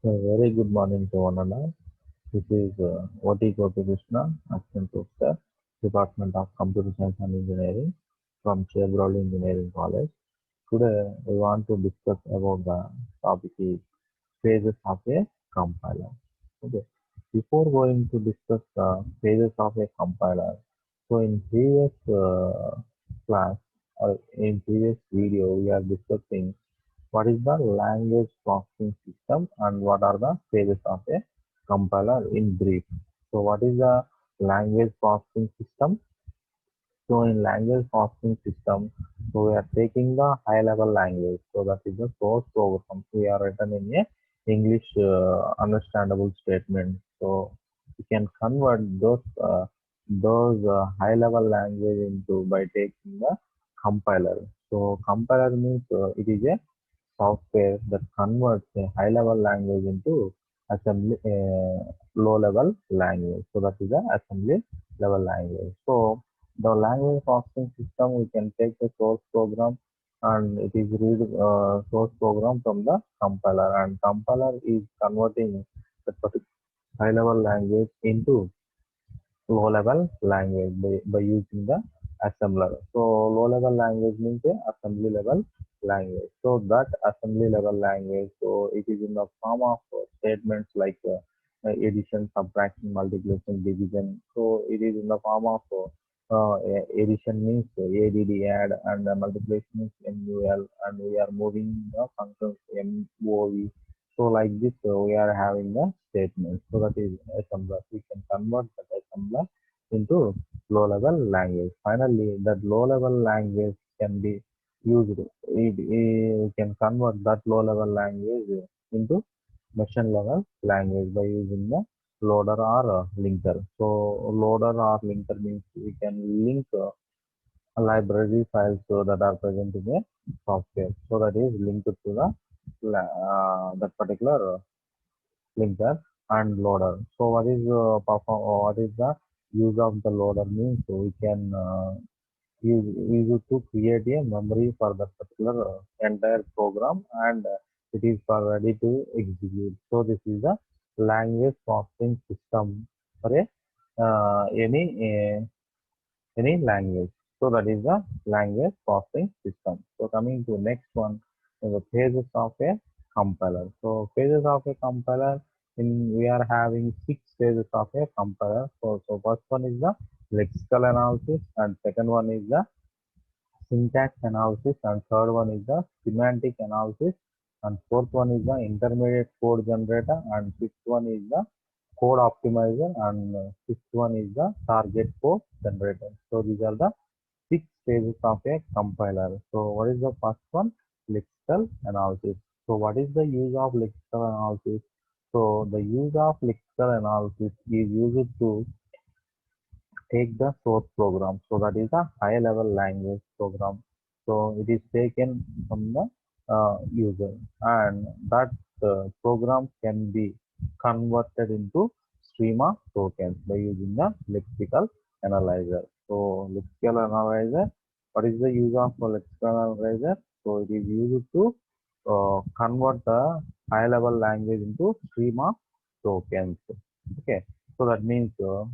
A very good morning to one and all. This is O.T. Gopikrishna, Assistant Professor, Department of Computer Science and Engineering from Chevrolet Engineering College. Today, we want to discuss about the topic is phases of a compiler. Okay. Before going to discuss the phases of a compiler, so in previous class or in previous video, we are discussing what is the language processing system and what are the phases of a compiler in brief. So what is the language processing system? So in language processing system, so we are taking the high level language. So that is the source program. We are written in a English understandable statement. So we can convert those high level language into by taking the compiler. So compiler means it is a software that converts a high level language into assembly low level language. So that is the assembly level language. So the language processing system, we can take the source program and it is read source program from the compiler, and compiler is converting the particular high level language into low level language by using the assembler. So low level language means a assembly level language. So that assembly level language, so it is in the form of statements like addition, subtraction, multiplication, division. So it is in the form of addition means add, and multiplication means mul, and we are moving the functions mov. So like this, we are having the statement. So that is assembler. We can convert that assembler into low-level language. Finally, that low-level language can be used. We can convert that low-level language into machine-level language by using the loader or linker. So loader or linker means we can link library files that are present in a software. So that is linked to the that particular linker and loader. So what is the use of the loader means? So we can use it to create a memory for that particular entire program, and it is for ready to execute. So this is the language processing system for a any language. So that is the language processing system. So coming to next one, the phases of a compiler. So phases of a compiler, in we are having six phases of a compiler. So first one is the lexical analysis, and second one is the syntax analysis, and third one is the semantic analysis, and fourth one is the intermediate code generator, and fifth one is the code optimizer, and sixth one is the target code generator. So these are the six phases of a compiler. So what is the first one? Lexical analysis. So what is the use of lexical analysis? So the use of lexical analysis is used to take the source program. So that is a high level language program. So it is taken from the user, and that program can be converted into schema tokens by using the lexical analyzer. So lexical analyzer, what is the use of a lexical analyzer? So it is used to convert the high level language into schema tokens. Okay. So that means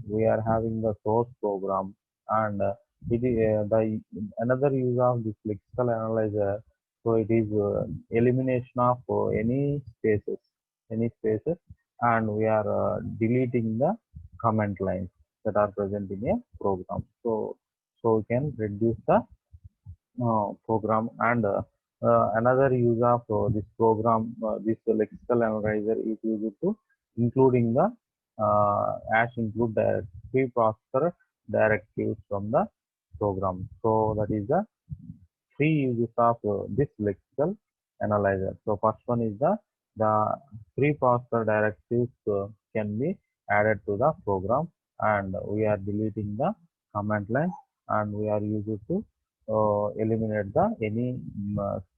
we are having the source program, and it is the another use of this lexical analyzer. So it is elimination of any spaces, and we are deleting the comment lines that are present in a program. So we can reduce the program, and another use of this program, this lexical analyzer is used to including the as include the preprocessor directives from the program. So that is the three uses of this lexical analyzer. So first one is the preprocessor directives can be added to the program, and we are deleting the command line, and we are used to eliminate the any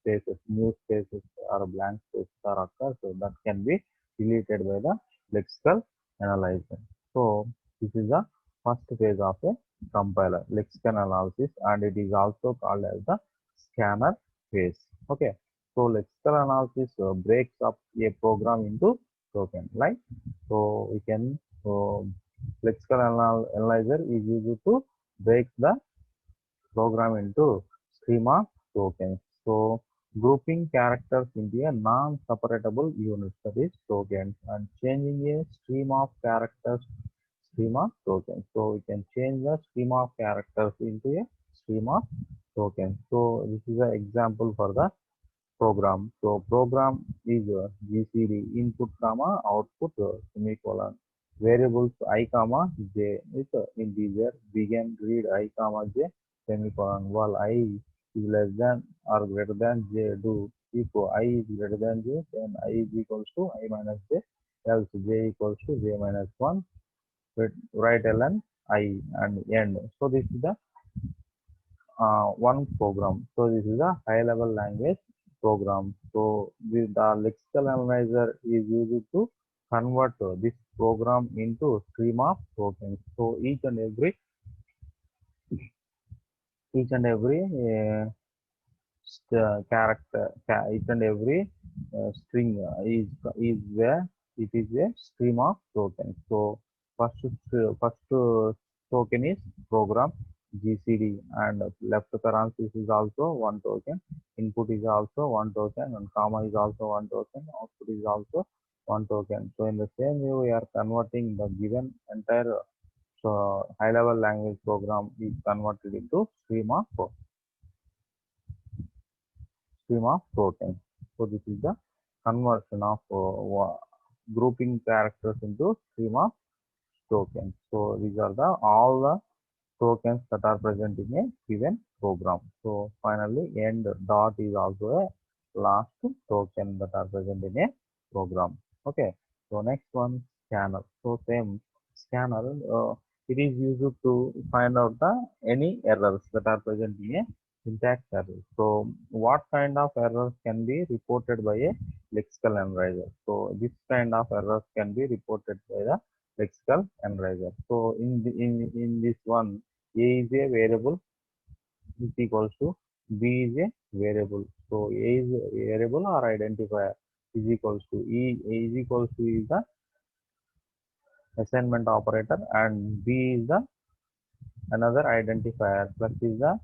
spaces, new spaces or blank spaces are occur. So that can be deleted by the lexical analyzer. So this is the first phase of a compiler, lexical analysis, and it is also called as the scanner phase. Okay. So lexical analysis breaks up a program into token, right? So we can, so lexical analyzer is used to break the program into schema tokens. So grouping characters into a non-separatable unit, that is tokens, and changing a stream of characters schema tokens. So we can change the stream of characters into a stream of tokens. So this is an example for the program. So program is GCD input comma output semicolon. Variables I comma j is integer. Begin read I comma j semicolon. While I is less than or greater than j, do if I is greater than j, then I is equals to I minus j. Else j equals to j minus 1. Write ln I and end. So this is the one program. So this is a high level language program. So the lexical analyzer is used to convert this program into stream of tokens. So each and every character, each and every string is where it is a stream of tokens. So first token is program GCD, and left parenthesis is also one token, input is also one token, and comma is also one token, output is also one token. So in the same way we are converting the given entire high level language program is converted into stream of tokens. So this is the conversion of grouping characters into stream of tokens. So these are the all the tokens that are present in a given program. So finally, end dot is also a last token that are present in a program. Okay. So next one, scanner. So same scanner. It is used to find out the any errors that are present in a syntax error. So what kind of errors can be reported by a lexical analyzer? So this kind of errors can be reported by the lexical analyzer. So in this one, a is a variable is equals to b is a variable. So a is a variable or identifier is equals to a is equals to is the assignment operator, and b is the another identifier, plus is the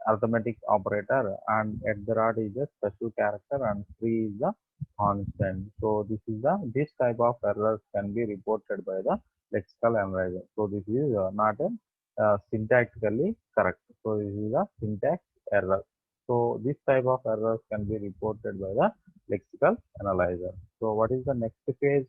arithmetic operator, and at the rod is a special character, and 3 is the constant. So this type of errors can be reported by the lexical analyzer. So this is not a syntactically correct. So this is a syntax error. So this type of errors can be reported by the lexical analyzer. So what is the next phase?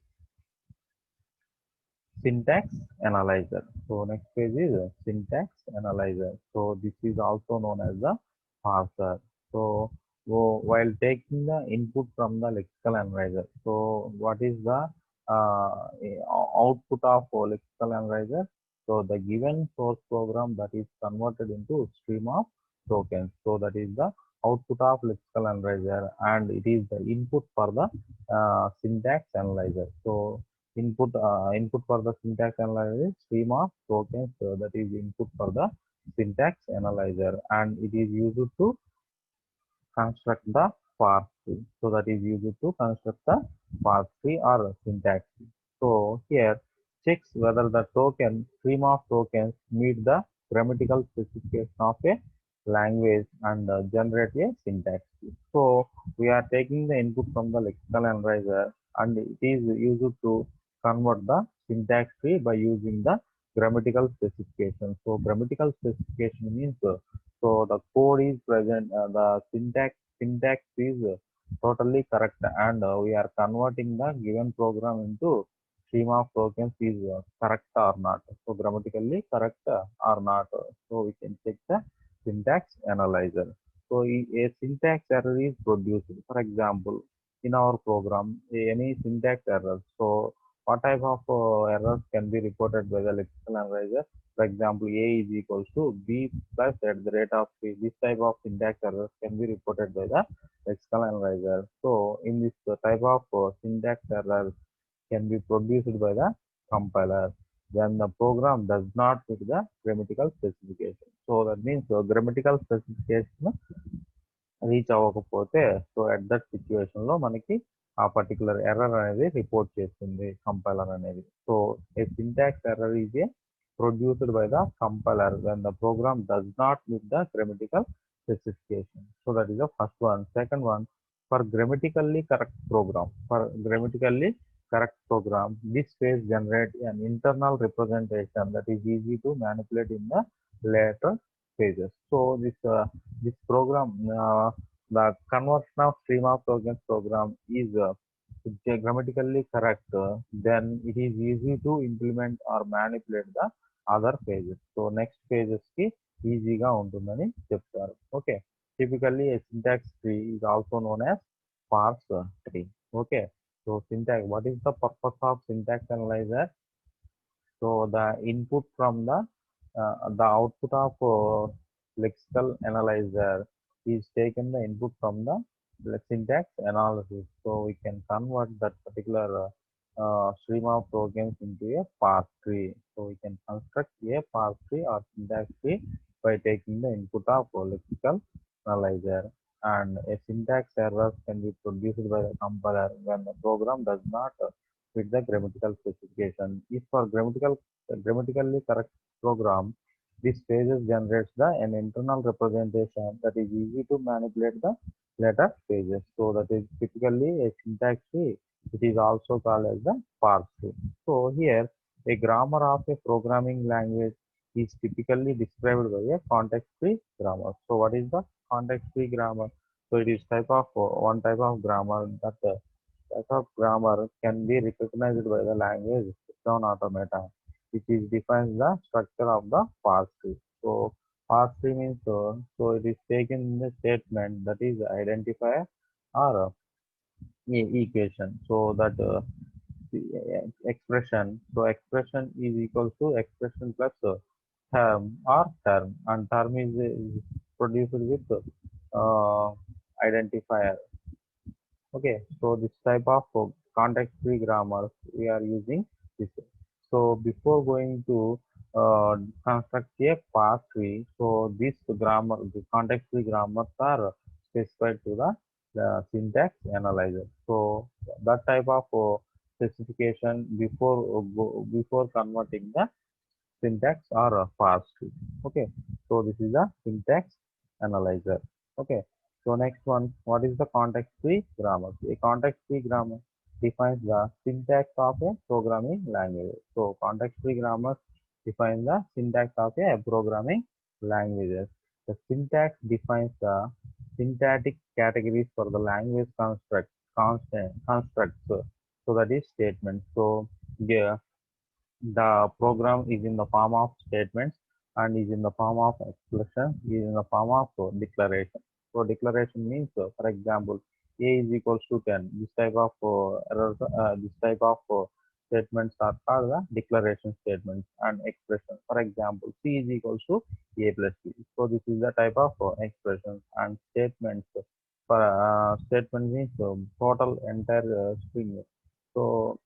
Syntax analyzer. So next page is syntax analyzer. So this is also known as the parser. So while taking the input from the lexical analyzer, so what is the output of lexical analyzer? So the given source program that is converted into stream of tokens. So that is the output of lexical analyzer, and it is the input for the syntax analyzer. So input for the syntax analyzer stream of tokens, that is input for the syntax analyzer, and it is used to construct the parse tree. So that is used to construct the parse tree or syntax tree. So here checks whether the token stream of tokens meet the grammatical specification of a language and generate a syntax tree. So we are taking the input from the lexical analyzer, and it is used to convert the syntax tree by using the grammatical specification. So grammatical specification means so the code is present, the syntax is totally correct, and we are converting the given program into stream of tokens is correct or not. So grammatically correct or not. So we can check the syntax analyzer. So a syntax error is produced. For example, in our program, any syntax error. So what type of errors can be reported by the lexical analyzer? For example, a is equals to b plus at the rate of c. This type of syntax errors can be reported by the lexical analyzer. So in this type of syntax errors can be produced by the compiler when the program does not fit the grammatical specification. So that means grammatical specification reach అవ్వకపోతే, so at that situation లో మనకి ఆ particular error అనేది report చేస్తుంది compiler అనేది. So A syntax error is a produced by the compiler when the program does not meet the grammatical specification. So that is the first one. Second one, for grammatically correct program. For grammatically correct program, this phase generates an internal representation that is easy to manipulate in the later phases. So this program, the conversion of stream of tokens program is grammatically correct, then it is easy to implement or manipulate the other pages. So next పేజెస్కి ఈజీగా ఉంటుందని చెప్తారు. Okay, typically syntax tree is also known as parse tree. Okay, so syntax, what is the purpose of syntax analyser? So the input from the output of lexical analyzer is taken the input from the syntax analysis. So we can convert that particular stream of programs into a parse tree. So we can construct a parse tree or syntax tree by taking the input of lexical analyzer. And a syntax error can be produced by the compiler when the program does not fit the grammatical specification. If for grammatically correct program, this phases generates an internal representation that is easy to manipulate the later phases. So that is typically a syntax tree. It is also called as the parse tree. So here a grammar of a programming language is typically described by a context-free grammar. So what is the context-free grammar? So it is one type of grammar that type of grammar can be recognized by the language system automata, which is defines the structure of the parse tree. So parse tree means so it is taken in the statement that is identifier or equation. So that expression. So expression is equal to expression plus term or term, and term is produced with uh, identifier. Okay, so this type of context-free grammar we are using this. So before going to construct a parse tree, so this grammar, the context-free grammars are specified to the syntax analyzer. So that type of specification before converting the syntax or parse tree. Okay, so this is the syntax analyzer. Okay, so next one, what is the context-free grammar? A context-free grammar defines the syntax of a programming language. So context-free grammar defines the syntax of a programming language. The syntax defines the syntactic categories for the language constructs. So that is statement. So yeah, the program is in the form of statements and is in the form of expression, is in the form of declaration. So declaration means, for example, a is equals to 10. This type of this type of statements are called the declaration statements and expression. For example, c is equals to a plus b. So this is the type of expressions and statements. For statement means total entire string. So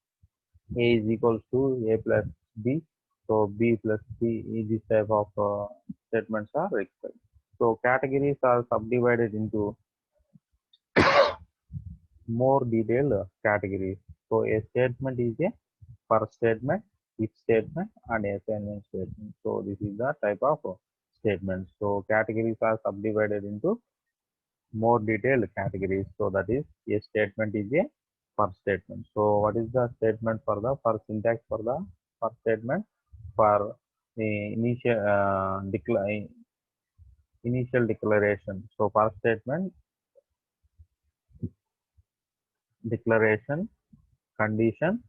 a is equals to a plus b. So b plus c, this type of statements are required. So categories are subdivided into more detailed categories. So a statement is a per statement, if statement, and assignment statement. So this is the type of statement. So categories are subdivided into more detailed categories. So that is a statement is a per statement. So what is the statement for the per syntax for the per statement? For the initial declaration. So per statement, declaration, condition,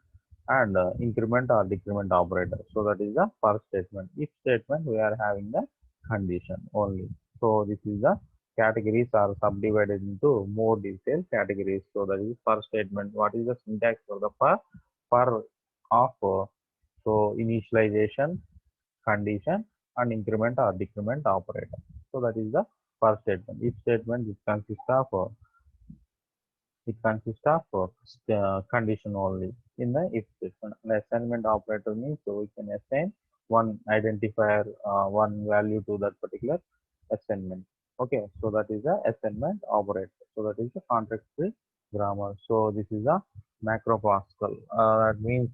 and increment or decrement operator. So that is the per statement. If statement, we are having the condition only. So this is the categories are subdivided into more detailed categories. So that is per statement. What is the syntax for the per of so initialization, condition, and increment or decrement operator. So that is the per statement. If statement, it consists of condition only in the if statement. An assignment operator means so we can assign one identifier, one value to that particular assignment. Okay, so that is the assignment operator. So that is the context free grammar. So this is a macro Pascal. That means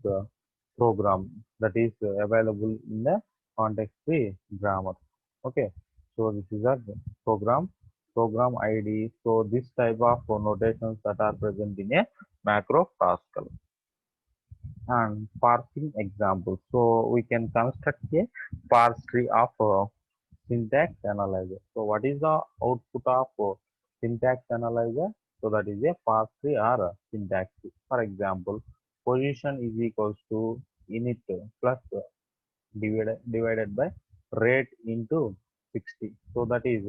program that is available in the context-free grammar. Okay. So this is a program ID. So this type of notations that are present in a macro Pascal. And parsing examples. So we can construct a parse tree of syntax analyzer. So what is the output of syntax analyzer? So that is a parse tree or a syntax tree. For example, position is equals to init plus divided by rate into 60. So that is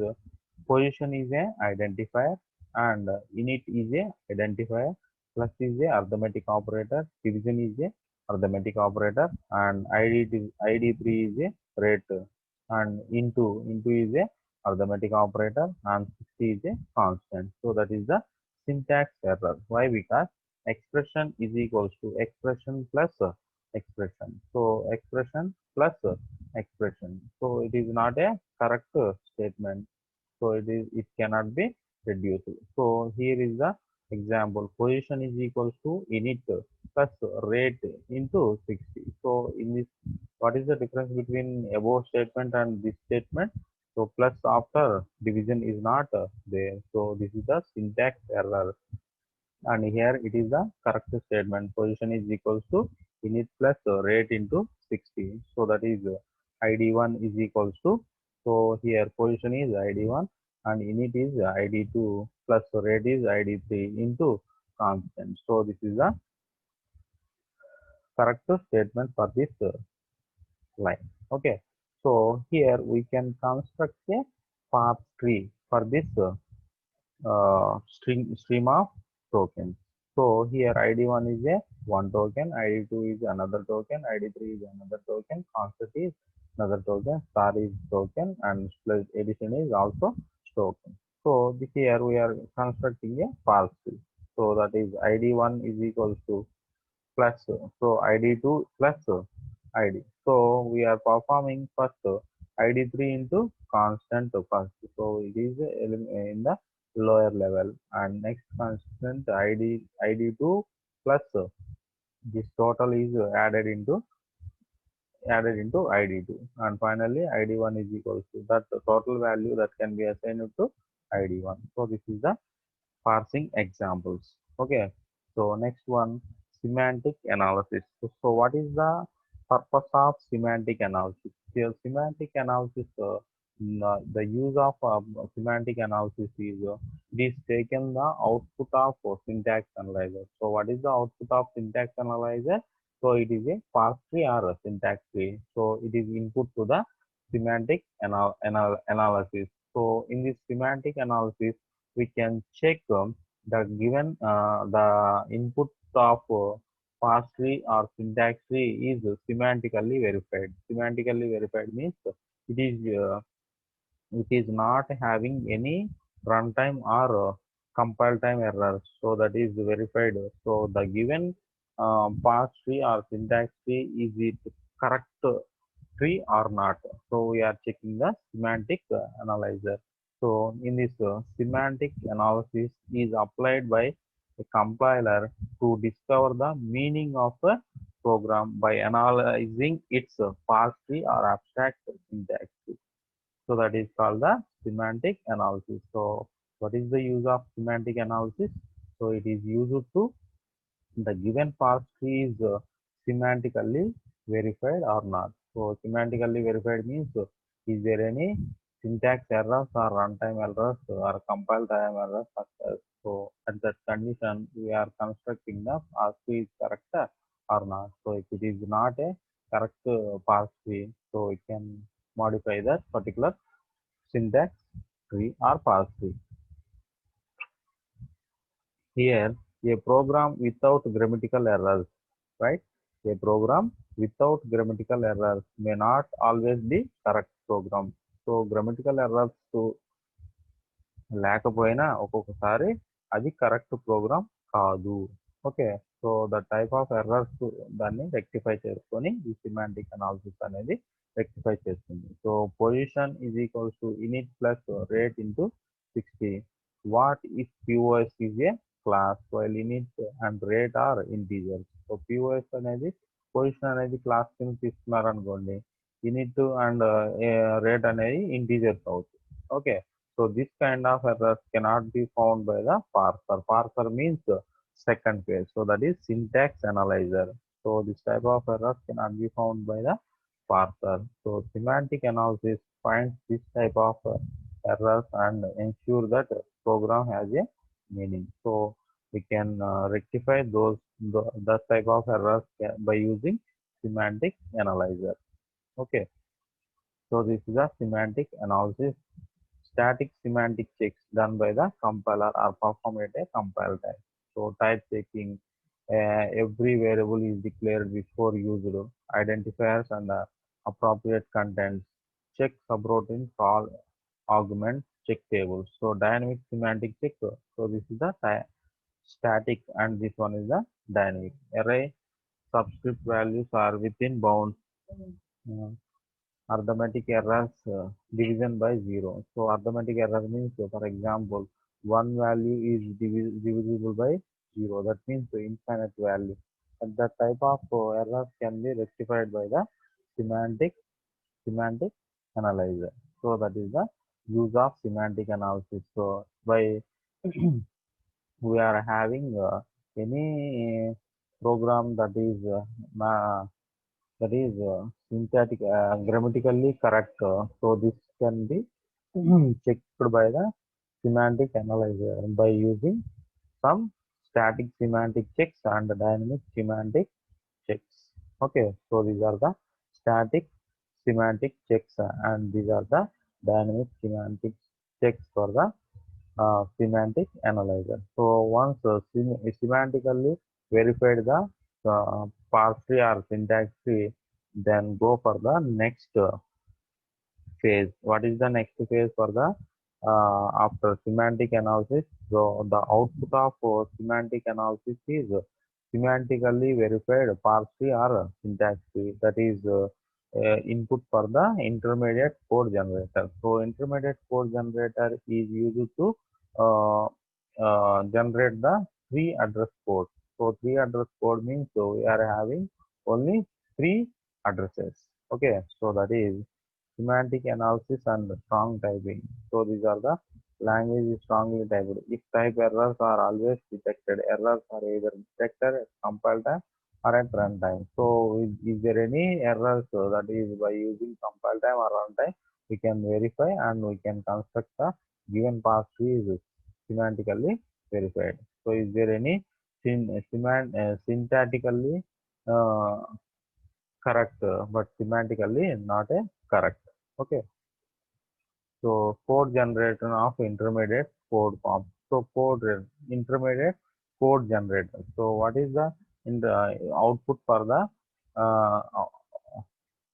position is a identifier and init is a identifier, plus is a arithmetic operator, division is a arithmetic operator, and id3 is a rate, and into is a arithmetic operator, and 60 is a constant. So that is the syntax error. Why? Because expression is equals to expression plus expression. So expression plus expression. So it is not a correct statement. So it cannot be reduced. So here is the example. Position is equals to init plus rate into 60. So in this, what is the difference between above statement and this statement? So plus after division is not there. So this is the syntax error, and here it is the correct statement. Position is equals to init plus rate into 60. So that is id1 is equals to, so here position is id1 and init is id2 plus rate is id3 into constant. So this is the correct statement for this line. Okay, so here we can construct a path tree for this stream of tokens. So here ID1 is a one token, ID2 is another token, ID3 is another token, constant is another token, star is token, and split addition is also token. So this here we are constructing a parse tree. So that is ID1 is equals to plus, so ID2 plus ID. So we are performing first ID3 into constant first. So it is in the lower level, and next constant ID2 plus this total is added into ID2, and finally ID1 is equals to that total value that can be assigned to ID1. So this is the parsing examples. Okay, so next one, semantic analysis. So what is the purpose of semantic analysis? Here semantic analysis, the use of semantic analysis is it is taken the output of syntax analyzer. So what is the output of syntax analyzer? So it is a parse tree or a syntax tree. So it is input to the semantic analysis. So in this semantic analysis, we can check the given the input of parse tree or syntax tree is semantically verified. Semantically verified means it is not having any runtime or compile time errors. So that is verified. So the given parse tree or syntax tree, is it correct tree or not? So we are checking the semantic analyzer. So in this semantic analysis is applied by a compiler to discover the meaning of a program by analyzing its parse tree or abstract syntax tree. So that is called the semantic analysis. So what is the use of semantic analysis? So it is used to the given parse tree is semantically verified or not. So semantically verified means is there any syntax errors or runtime errors or compile time errors? So at that condition, we are constructing the parse tree is correct or not. So if it is not a correct parse tree, so we can modify that particular syntax tree or parse tree. Here, a program without grammatical errors, right? A program without grammatical errors may not always be correct program. So grammatical errors to లేకపోయినా ఒక్కొక్కసారి అది correct programme కాదు. Okay, so the type of errors దాన్ని rectify చేసుకొని ఈ semantic analysis అనేది rectify చేస్తుంది. So position is equals to in it plus rate into 60. What if POS is a class, while init and rate are integers. So POS అనేది position అనేది class కింద తీసుకున్నారు అనుకోండి, init and rate అనేది integers అవుతుంది. Okay, so this kind of errors cannot be found by the parser. Parser means second phase, so that is syntax analyzer. So this type of errors cannot be found by the parser. So semantic analysis finds this type of errors and ensure that program has a meaning. So we can rectify that type of errors by using semantic analyzer. Okay, so this is a semantic analysis. Static semantic checks done by the compiler are performed at a compile time. So type checking, every variable is declared before used, identifiers and appropriate contents, check subroutine, call, augment, check tables. So dynamic semantic check. So this is the static and this one is the dynamic. Array subscript values are within bounds. Arithmetic errors, division by 0. So arithmetic error means, for example, one value is divisible by 0. That means infinite value. And that type of errors can be rectified by the semantic analyzer. So that is the use of semantic analysis. So by we are having any program that is synthetic, grammatically correct. So this can be checked by the semantic analyzer by using some static semantic checks and dynamic semantic checks. Okay, so these are the static semantic checks and these are the dynamic semantic checks for the semantic analyzer. So once semantically verified the parse tree or syntax tree, then go for the next phase. What is the next phase for the after semantic analysis? So the output of semantic analysis is semantically verified parse tree or syntax tree. That is input for the intermediate code generator. So intermediate code generator is used to generate the three address code. So three address code means we are having only three addresses. Okay, so that is semantic analysis and strong typing. So these are the language is strongly typed. If type errors are always detected, errors are either detected at compile time or at runtime. So is there any errors that is by using compile time or runtime, we can verify and we can construct the given parse tree is semantically verified. So is there any syntactically uh, correct but semantically not a correct? Okay, so code generator of intermediate code form. So intermediate code generator. So what is the in the output for uh,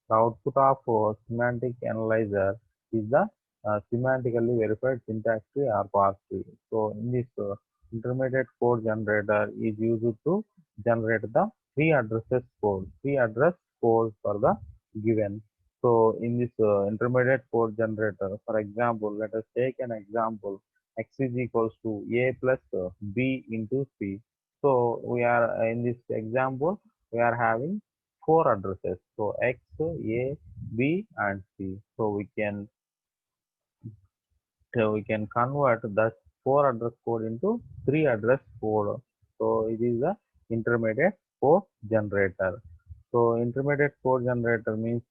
the output of semantic analyzer is the semantically verified syntax tree or parse tree. So in this intermediate code generator is used to generate the three address code for the given. So in this intermediate code generator, for example, let us take an example. X is equals to a plus b into c. So we are in this example we are having four addresses. So X, A, B, and C. So we can convert that four address code into three address code. So it is the intermediate code generator. So intermediate code generator means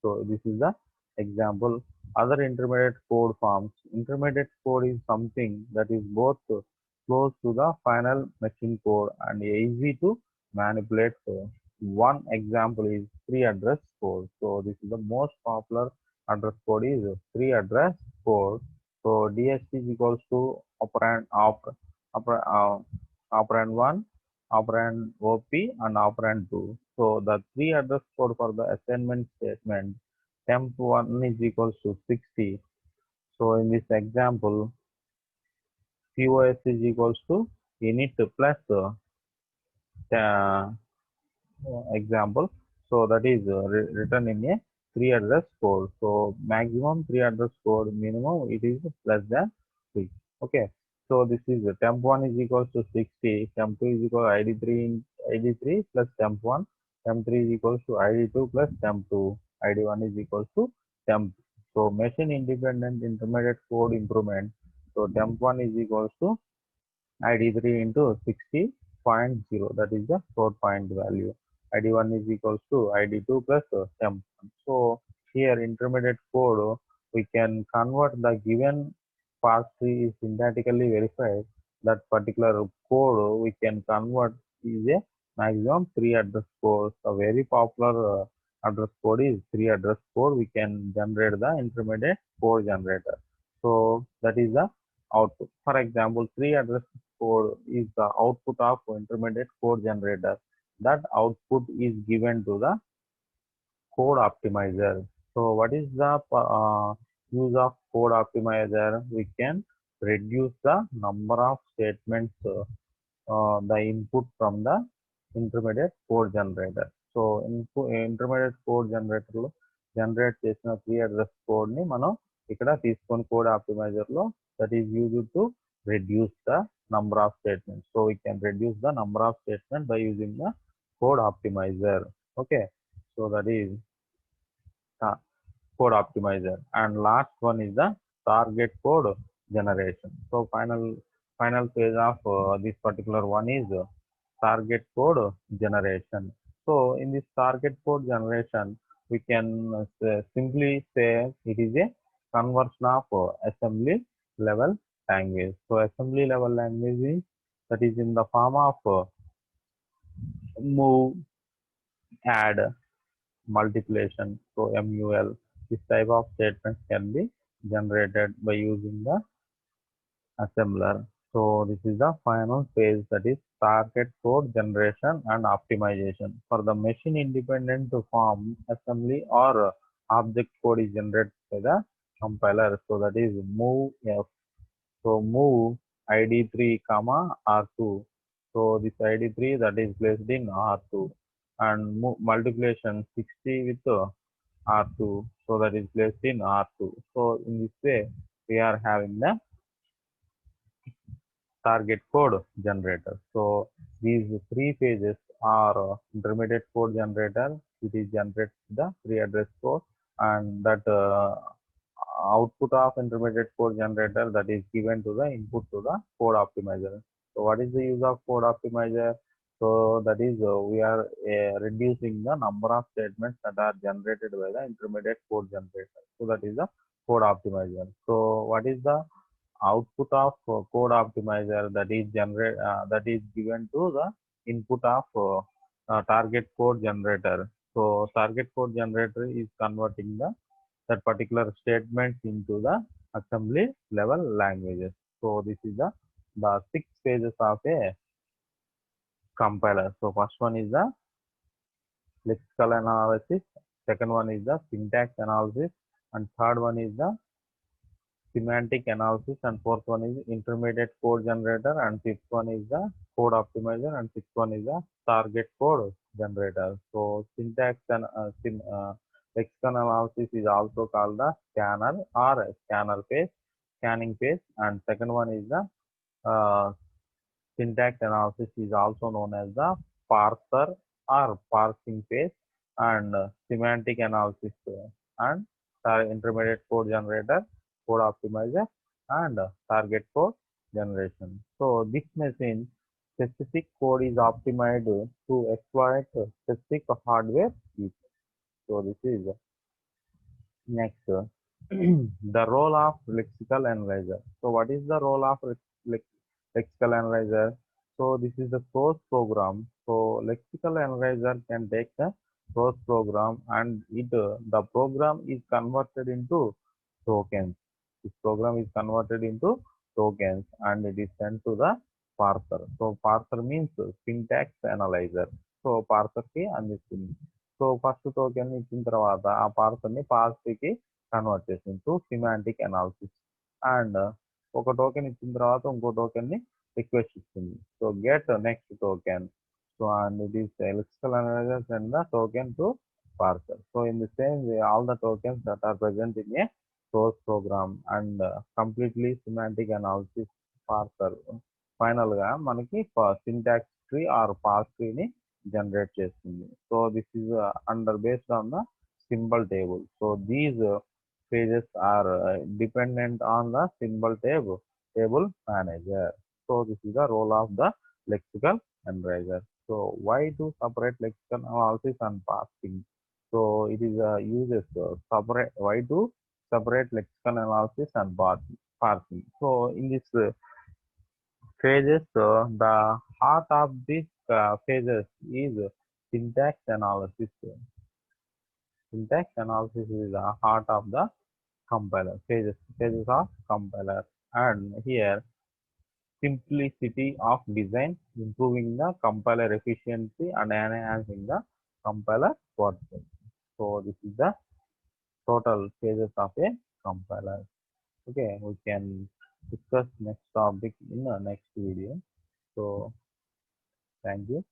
so this is the example. Other intermediate code forms. Intermediate code is something that is both close to the final machine code and easy to manipulate. One example is three address code. So this is the most popular address code is three address code. So DST is equals to operand 1, operand OP, and operand 2. So the three address code for the assignment statement temp1 is equals to 60. So in this example, POS is equals to init plus example. So that is written in a three address code. So maximum three address code, minimum it is less than 3. Okay. So this is temp1 is equals to 60, temp2 is equal to id3 plus temp1, temp3 is equals to id2 plus temp2, id1 is equals to temp. So machine independent intermediate code improvement. So temp1 is equals to id3 into 60.0, that is the float point value. id1 is equals to id2 plus temp1. So here intermediate code we can convert the given parse tree is syntactically verified. That particular code we can convert is a maximum 3 address code. A very popular address code is 3 address code. We can generate the intermediate code generator. So that is the output. For example, 3 address code is the output of intermediate code generator. That output is given to the code optimizer. So what is the use of code optimizer? We can reduce the number of statements, the input from the intermediate code generator. So intermediate code generator లో generate చేసిన 3 address code ని మనం ఇక్కడ తీసుకొని code optimizer లో that is used to reduce the number of statements. So we can reduce the number of statements by using the code optimizer. Okay, so that is code optimizer. And last one is the target code generation. So final phase of this particular one is target code generation. So in this target code generation, we can simply say it is a conversion of assembly level language. So assembly level language is that is in the form of move, add, multiplication. So MUL, this type of statements can be generated by using the assembler. So this is the final phase, that is target code generation and optimization. For the machine independent form, assembly or object code is generated by the compiler. So that is move F. So move id3 comma r2. So this id3 that is placed in r2, and multiplication 60 with r2, so that is placed in r2. So in this way we are having the target code generator. So these three phases are intermediate code generator. It is generates the 3 address code, and that output of intermediate code generator that is given to the input to the code optimizer. So what is the use of code optimizer? So that is we are reducing the number of statements that are generated by the intermediate code generator. So that is the code optimizer. So what is the output of code optimizer that is that is given to the input of target code generator? So target code generator is converting that particular statements into the assembly level languages. So this is the 6 phases of a compiler. So first one is the lexical analysis, second one is the syntax analysis, and third one is the semantic analysis, and fourth one is intermediate code generator, and fifth one is the code optimizer, and sixth one is the target code generator. So syntax and lexical analysis is also called the scanner or scanning phase, and second one is the uh, syntax analysis is also known as the parser or parsing phase, and semantic analysis and intermediate code generator, code optimizer, and target code generation. So this machine specific code is optimized to exploit specific hardware features. So this is next. The role of lexical analyzer. So what is the role of lexical analyzer? So this is the source program. So lexical analyzer can take the source program, and the program is converted into tokens. This program is converted into tokens, and it is sent to the parser. So parser means syntax analyzer. So parser కి అందిస్తుంది. So first token ఇచ్చిన తర్వాత ఆ parser ని పార్స్ కి convert చేస్తుంది to semantic analysis, and ఒక token ఇచ్చిన తర్వాత ఇంకో టోకెన్ ని రిక్వెస్ట్ ఇస్తుంది. So get next token. So and it is lexical analyzer send the token to parser. So in the same way, all the tokens that are present in a source program and completely semantic analysis parser final గా మనకి syntax tree or పార్స్ ట్రీని generate చేస్తుంది. So this is under based on the symbol table. So these pages are dependent on the symbol table manager. So this is the role of the lexical analyzer. So why to separate lexical analysis and parsing? So it is uses separate. Why to separate lexical analysis and parsing? So in this phases, the heart of this phases is syntax analysis. Syntax analysis is the heart of the compiler, phases of compiler. And here simplicity of design, improving the compiler efficiency and enhancing the compiler performance. So this is the total phases of a compiler. Okay, we can discuss next topic in the next video. So thank you.